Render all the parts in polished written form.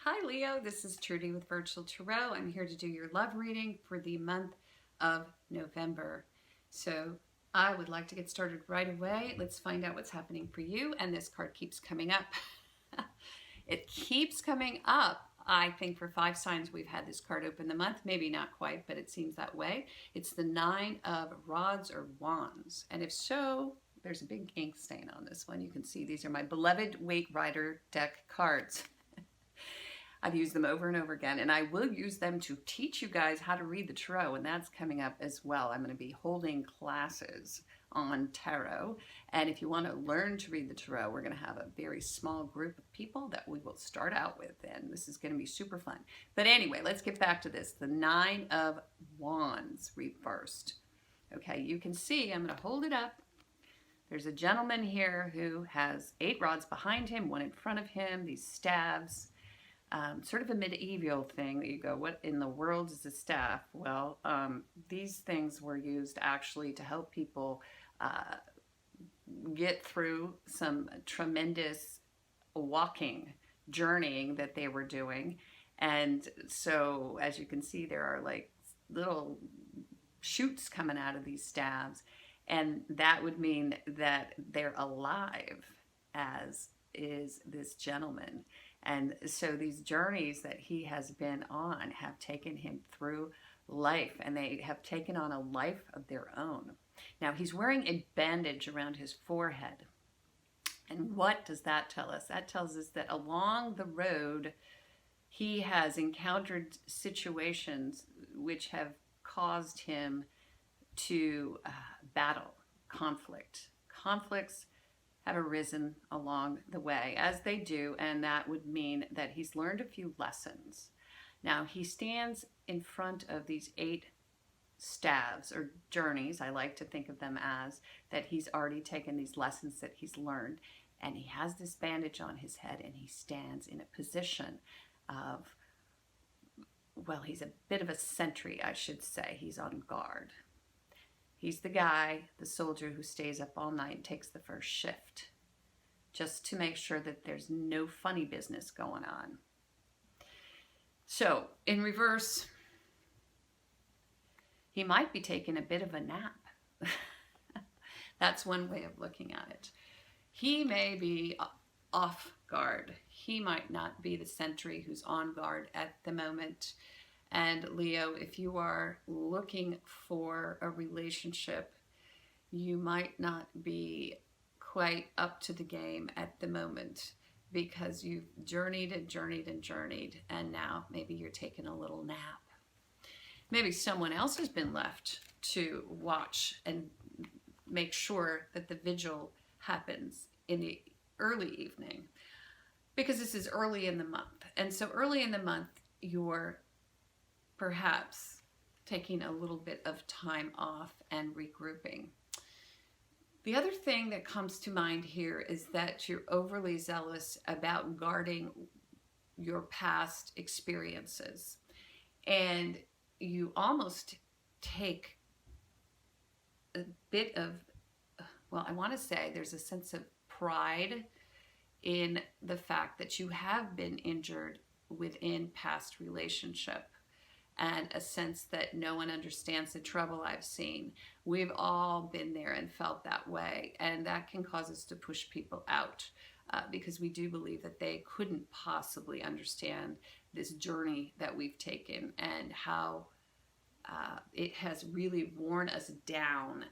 Hi Leo, this is Trudy with Virtual Tarot. I'm here to do your love reading for the month of November. So I would like to get started right away. Let's find out what's happening for you. And this card keeps coming up. It keeps coming up. I think for 5 signs we've had this card open the month. Maybe not quite, but it seems that way. It's the 9 of Rods or Wands. And if so, there's a big ink stain on this one. You can see these are my beloved Weight Rider deck cards. I've used them over and over again, and I will use them to teach you guys how to read the tarot, and that's coming up as well. I'm going to be holding classes on tarot, and if you want to learn to read the tarot, we're going to have a very small group of people that we will start out with, and this is going to be super fun. But anyway, let's get back to this. The 9 of Wands reversed. Okay, you can see, I'm going to hold it up. There's a gentleman here who has 8 rods behind him, 1 in front of him, these staves. Sort of a medieval thing that you go, what in the world is a staff? Well, these things were used actually to help people get through some tremendous walking, journeying that they were doing. And so, as you can see, there are like little shoots coming out of these staves. And that would mean that they're alive, as is this gentleman. And so these journeys that he has been on have taken him through life, and they have taken on a life of their own. Now, he's wearing a bandage around his forehead. And what does that tell us? That tells us that along the road, he has encountered situations which have caused him to battle conflict. Conflicts have arisen along the way, as they do, and that would mean that he's learned a few lessons. Now, he stands in front of these 8 staves, or journeys, I like to think of them as, that he's already taken these lessons that he's learned, and he has this bandage on his head, and he stands in a position of, well, he's a bit of a sentry, I should say. He's on guard. He's the guy, the soldier, who stays up all night and takes the first shift, just to make sure that there's no funny business going on. So, in reverse, he might be taking a bit of a nap. That's one way of looking at it. He may be off guard. He might not be the sentry who's on guard at the moment. And Leo, if you are looking for a relationship, you might not be quite up to the game at the moment, because you've journeyed and journeyed and journeyed, and now maybe you're taking a little nap. Maybe someone else has been left to watch and make sure that the vigil happens in the early evening, because this is early in the month. And so early in the month, you're perhaps taking a little bit of time off and regrouping. The other thing that comes to mind here is that you're overly zealous about guarding your past experiences, and you almost take a bit of, well, I want to say there's a sense of pride in the fact that you have been injured within past relationship, and a sense that no one understands the trouble I've seen. We've all been there and felt that way, and that can cause us to push people out because we do believe that they couldn't possibly understand this journey that we've taken and how it has really worn us down.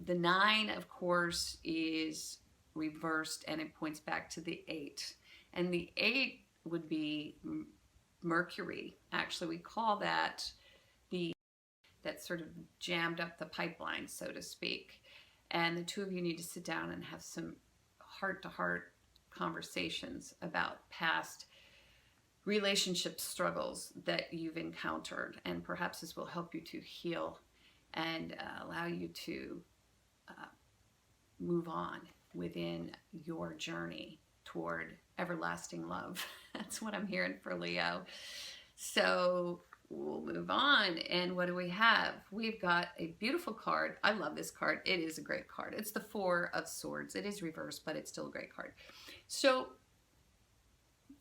The 9, of course, is reversed, and it points back to the 8. And the 8 would be Mercury. Actually, we call that that sort of jammed up the pipeline, so to speak. And the two of you need to sit down and have some heart-to-heart conversations about past relationship struggles that you've encountered. And perhaps this will help you to heal and allow you to move on within your journey toward everlasting love. That's what I'm hearing for Leo. So we'll move on. And what do we have? We've got a beautiful card. I love this card. It is a great card. It's the 4 of Swords. It is reversed, but it's still a great card. So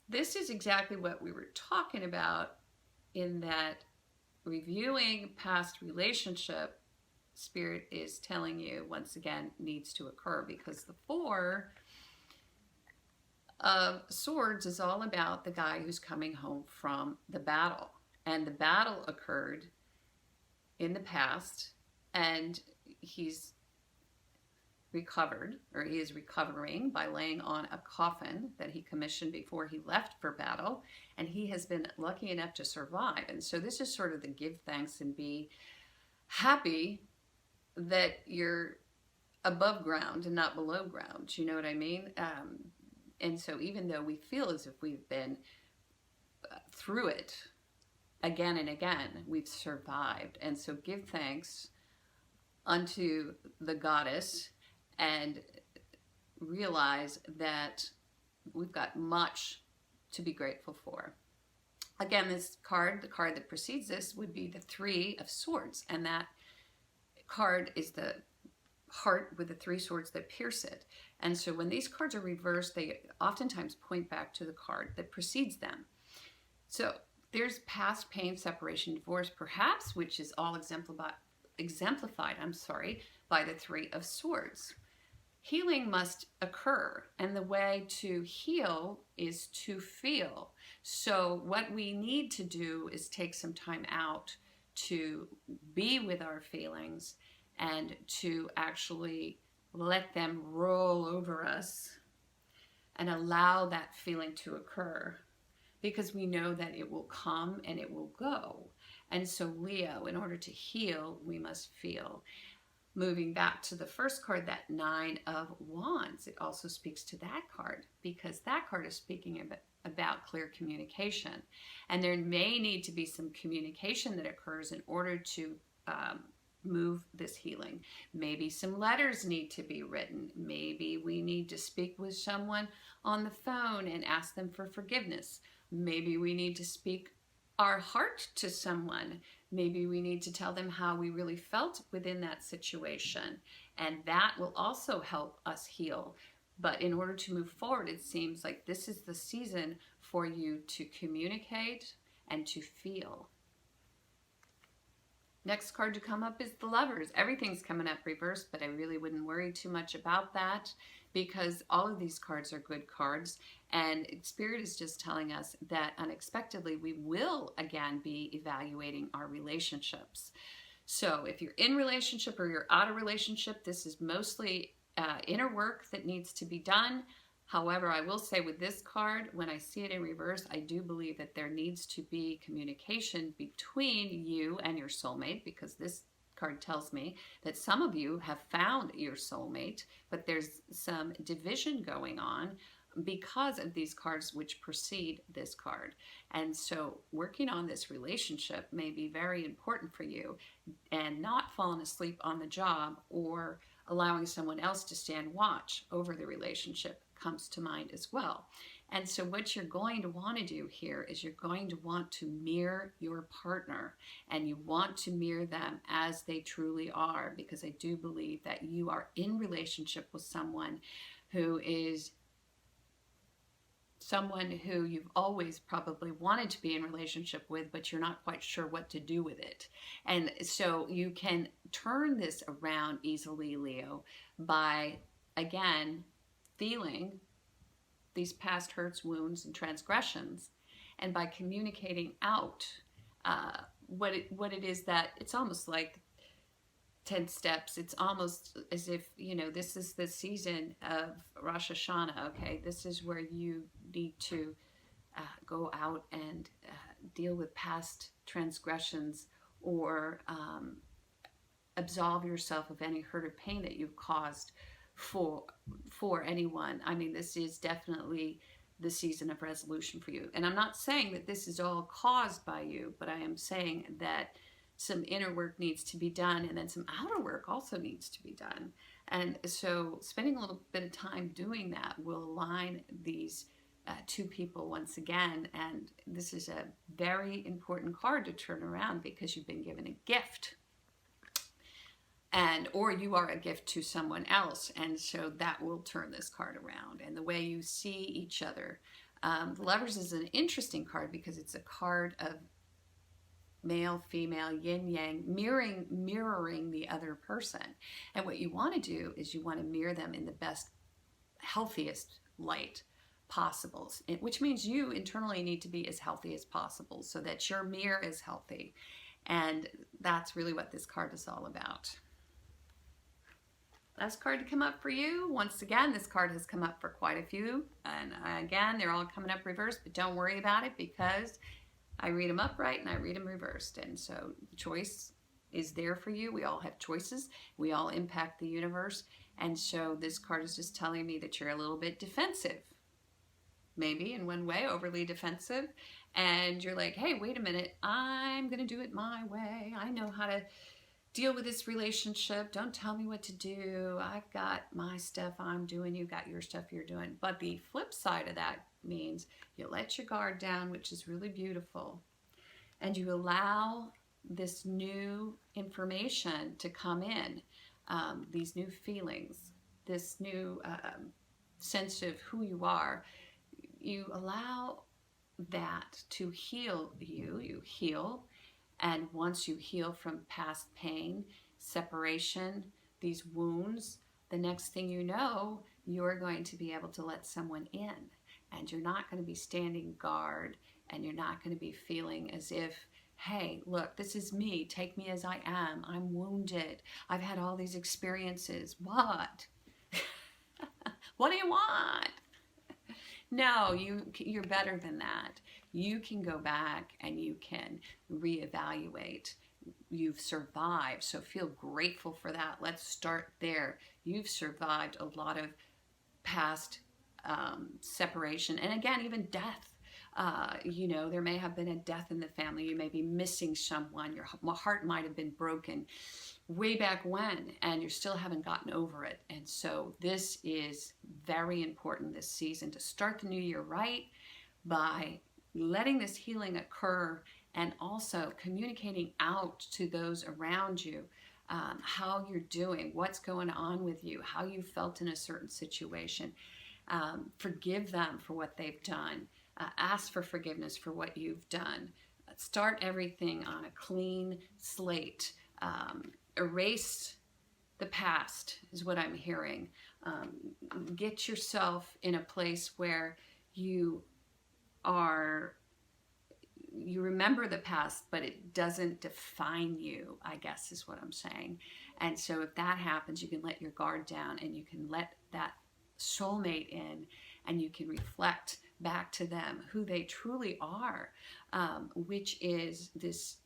this is exactly what we were talking about, in that reviewing past relationship, Spirit is telling you once again needs to occur, because the Four of Swords is all about the guy who's coming home from the battle, and the battle occurred in the past, and he's recovered, or he is recovering by laying on a coffin that he commissioned before he left for battle, and he has been lucky enough to survive. And so this is sort of the give thanks and be happy that you're above ground and not below ground. You know what I mean? And so even though we feel as if we've been through it again and again, we've survived. And so give thanks unto the goddess and realize that we've got much to be grateful for. Again, this card, the card that precedes this, would be the Three of Swords, and that card is the heart with the three swords that pierce it. And so when these cards are reversed, they oftentimes point back to the card that precedes them. So there's past pain, separation, divorce, perhaps, which is all exemplified, by the Three of Swords. Healing must occur, and the way to heal is to feel. So what we need to do is take some time out to be with our feelings and to actually let them roll over us and allow that feeling to occur, because we know that it will come and it will go. And so Leo, in order to heal, we must feel. Moving back to the first card, that Nine of Wands, it also speaks to that card, because that card is speaking about clear communication. And there may need to be some communication that occurs in order to move this healing. Maybe some letters need to be written. Maybe we need to speak with someone on the phone and ask them for forgiveness. Maybe we need to speak our heart to someone. Maybe we need to tell them how we really felt within that situation, and that will also help us heal. But in order to move forward, it seems like this is the season for you to communicate and to feel. Next card to come up is the Lovers. Everything's coming up reversed, but I really wouldn't worry too much about that, because all of these cards are good cards, and Spirit is just telling us that unexpectedly we will again be evaluating our relationships. So if you're in relationship or you're out of relationship, this is mostly inner work that needs to be done. However, I will say with this card, when I see it in reverse, I do believe that there needs to be communication between you and your soulmate, because this card tells me that some of you have found your soulmate, but there's some division going on because of these cards which precede this card. And so working on this relationship may be very important for you, and not falling asleep on the job or allowing someone else to stand watch over the relationship comes to mind as well. And so what you're going to want to do here is you're going to want to mirror your partner, and you want to mirror them as they truly are, because I do believe that you are in relationship with someone who is someone who you've always probably wanted to be in relationship with, but you're not quite sure what to do with it. And so you can turn this around easily, Leo, by, again, feeling these past hurts, wounds, and transgressions, and by communicating out what it is that it's almost like 10 steps. It's almost as if, you know, this is the season of Rosh Hashanah, okay? This is where you need to go out and deal with past transgressions, or absolve yourself of any hurt or pain that you've caused for anyone. I mean, this is definitely the season of resolution for you. And I'm not saying that this is all caused by you, but I am saying that some inner work needs to be done, and then some outer work also needs to be done. And so spending a little bit of time doing that will align these two people once again. And this is a very important card to turn around, because you've been given a gift, or you are a gift to someone else. And so that will turn this card around. And the way you see each other The Lovers is an interesting card because it's a card of male, female, yin yang, mirroring the other person. And what you want to do is you want to mirror them in the best, healthiest light possible, which means you internally need to be as healthy as possible so that your mirror is healthy. And that's really what this card is all about. Last card to come up for you. Once again, this card has come up for quite a few. And again, they're all coming up reversed, but don't worry about it because I read them upright and I read them reversed. And so the choice is there for you. We all have choices. We all impact the universe. And so this card is just telling me that you're a little bit defensive. Maybe in one way, overly defensive. And you're like, hey, wait a minute. I'm going to do it my way. I know how to deal with this relationship. Don't tell me what to do. I've got my stuff I'm doing. You got your stuff you're doing. But the flip side of that means you let your guard down, which is really beautiful. And you allow this new information to come in, these new feelings, this new sense of who you are. You allow that to heal you. You heal. And once you heal from past pain, separation, these wounds, the next thing you know, you're going to be able to let someone in. And you're not going to be standing guard, and you're not going to be feeling as if, hey, look, this is me. Take me as I am. I'm wounded. I've had all these experiences. What? What do you want? No, you're better than that. You can go back and you can reevaluate. You've survived, so feel grateful for that. Let's start there. You've survived a lot of past separation, and again, even death. You know, there may have been a death in the family. You may be missing someone. Your heart might have been broken way back when, and you still haven't gotten over it. And so this is very important this season to start the new year right by letting this healing occur and also communicating out to those around you how you're doing, what's going on with you, how you felt in a certain situation. Forgive them for what they've done. Ask for forgiveness for what you've done. Start everything on a clean slate. Erase the past is what I'm hearing. Get yourself in a place where you remember the past, but it doesn't define you, I guess is what I'm saying. And so if that happens, you can let your guard down and you can let that soulmate in, and you can reflect back to them who they truly are, which is this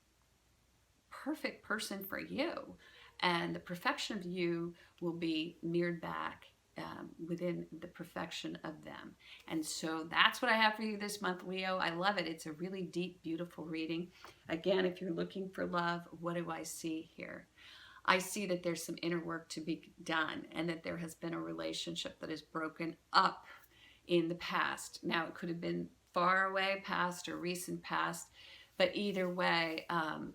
perfect person for you. And the perfection of you will be mirrored back within the perfection of them. And so that's what I have for you this month, Leo. I love it. It's a really deep, beautiful reading. Again, if you're looking for love, what do I see here? I see that there's some inner work to be done, and that there has been a relationship that is broken up in the past. Now, it could have been far away past or recent past, but either way,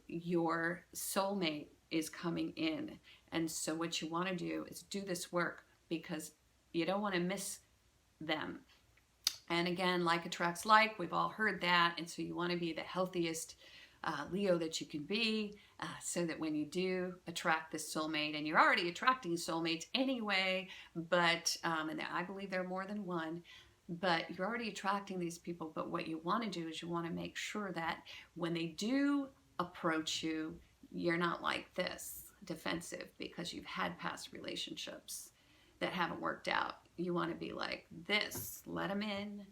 your soulmate is coming in. And so what you want to do is do this work, because you don't want to miss them. And again, like attracts like, we've all heard that. And so you want to be the healthiest Leo that you can be, so that when you do attract this soulmate, and you're already attracting soulmates anyway, but and I believe there are more than one, but you're already attracting these people. But what you want to do is you want to make sure that when they do approach you, you're not like this, defensive, because you've had past relationships that haven't worked out. You want to be like this, let them in.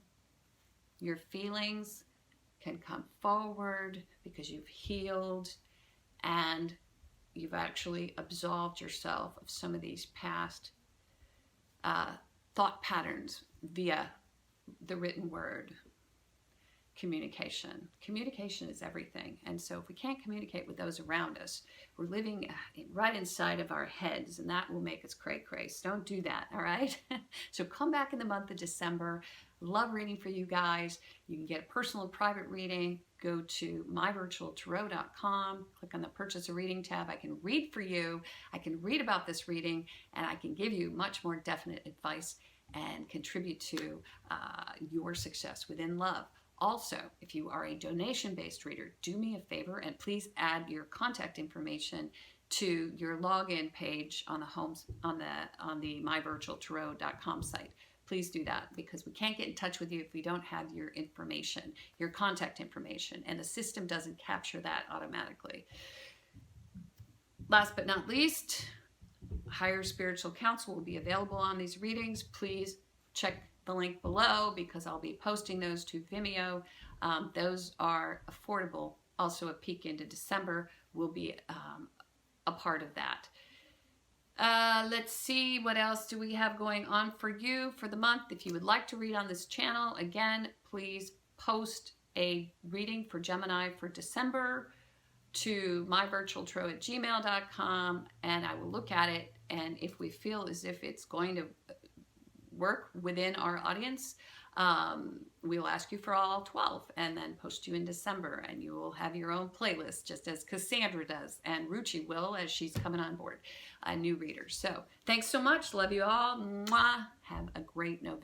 Your feelings can come forward because you've healed and you've actually absolved yourself of some of these past thought patterns via the written word. Communication. Communication is everything. And so if we can't communicate with those around us, we're living right inside of our heads, and that will make us cray-cray. So don't do that, all right? So come back in the month of December. Love reading for you guys. You can get a personal and private reading. Go to myvirtualtarot.com, click on the Purchase a Reading tab. I can read for you. I can read about this reading, and I can give you much more definite advice and contribute to your success within love. Also, if you are a donation-based reader, do me a favor and please add your contact information to your login page on the myvirtualtarot.com site. Please do that, because we can't get in touch with you if we don't have your information, your contact information, and the system doesn't capture that automatically. Last but not least, higher spiritual counsel will be available on these readings. Please check the link below, because I'll be posting those to Vimeo. Those are affordable. Also, a peek into December will be a part of that. Let's see, what else do we have going on for you for the month. If you would like to read on this channel, again, please post a reading for Gemini for December to myvirtualtarot@gmail.com, and I will look at it, and if we feel as if it's going to work within our audience, we'll ask you for all 12 and then post you in December, and you will have your own playlist, just as Cassandra does, and Ruchi will, as she's coming on board, a new reader. So thanks so much. Love you all. Mwah. Have a great November.